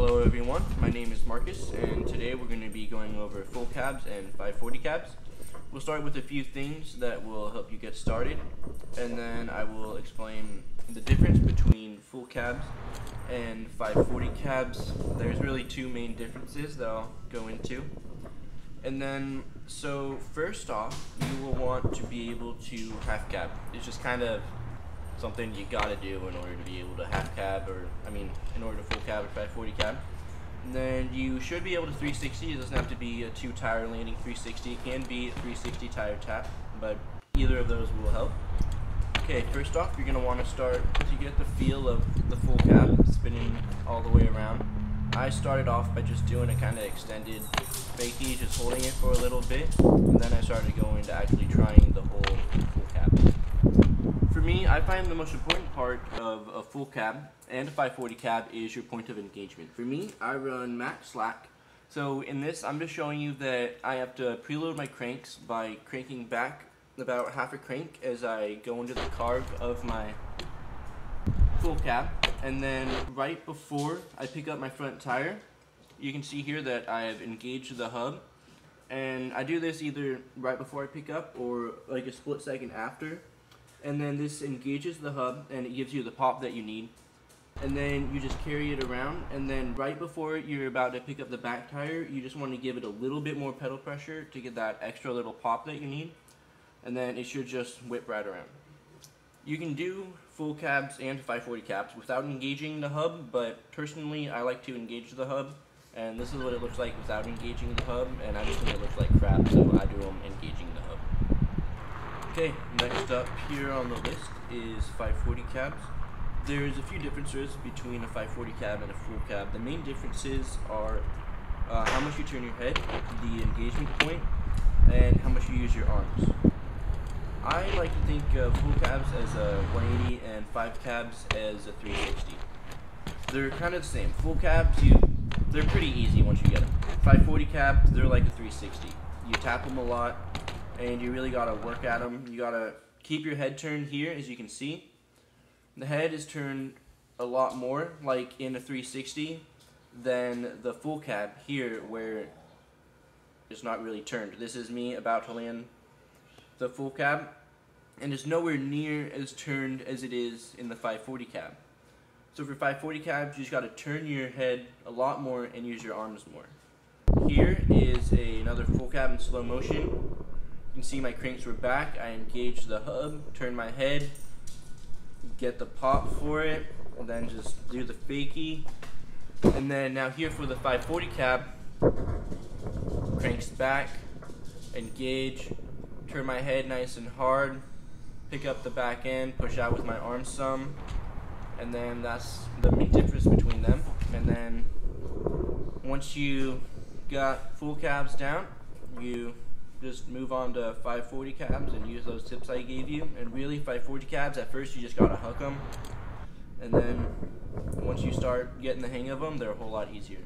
Hello everyone, my name is Marcus, and today we're going to be going over full cabs and 540 cabs. We'll start with a few things that will help you get started, and then I will explain the difference between full cabs and 540 cabs. There's really two main differences that I'll go into. And then, so first off, you will want to be able to half cab. It's just kind of something you gotta do in order to be able to half cab, or in order to full cab or 540 cab. And then you should be able to 360. It doesn't have to be a 2-tire landing 360. It can be a 360 tire tap, but either of those will help. Okay, first off, you're gonna want to start to get the feel of the full cab, spinning all the way around. I started off by just doing a kind of extended fakie, just holding it for a little bit, and then I started going to actually trying the whole full cab. For me, I find the most important part of a full cab and a 540 cab is your point of engagement. For me, I run max slack. So in this, I'm just showing you that I have to preload my cranks by cranking back about half a crank as I go into the carb of my full cab. And then right before I pick up my front tire, you can see here that I have engaged the hub. And I do this either right before I pick up or like a split second after. And then this engages the hub and it gives you the pop that you need. And then you just carry it around, and then right before you're about to pick up the back tire, you just want to give it a little bit more pedal pressure to get that extra little pop that you need. And then it should just whip right around. You can do full cabs and 540 cabs without engaging the hub, but personally I like to engage the hub. And this is what it looks like without engaging the hub, and I just think it looks like crap, so I do them engaging the hub. Okay, next up here on the list is 540 cabs. There's a few differences between a 540 cab and a full cab. The main differences are how much you turn your head, the engagement point, and how much you use your arms. I like to think of full cabs as a 180 and 5 cabs as a 360. They're kind of the same. Full cabs, they're pretty easy once you get them. 540 cabs, they're like a 360. You tap them a lot, and you really gotta work at them. You gotta keep your head turned here, as you can see. The head is turned a lot more, like in a 360, than the full cab here, where it's not really turned. This is me about to land the full cab, and it's nowhere near as turned as it is in the 540 cab. So for 540 cabs, you just gotta turn your head a lot more and use your arms more. Here is another full cab in slow motion. You can see my cranks were back. I engaged the hub, turned my head, get the pop for it, and then just do the fakie. And then now here for the 540 cab, cranks back, engage, turn my head nice and hard, pick up the back end, push out with my arms some, and then that's the main difference between them. And then once you got full cabs down, you just move on to 540 cabs and use those tips I gave you. And really, 540 cabs, at first you just gotta hook them, and then once you start getting the hang of them, they're a whole lot easier.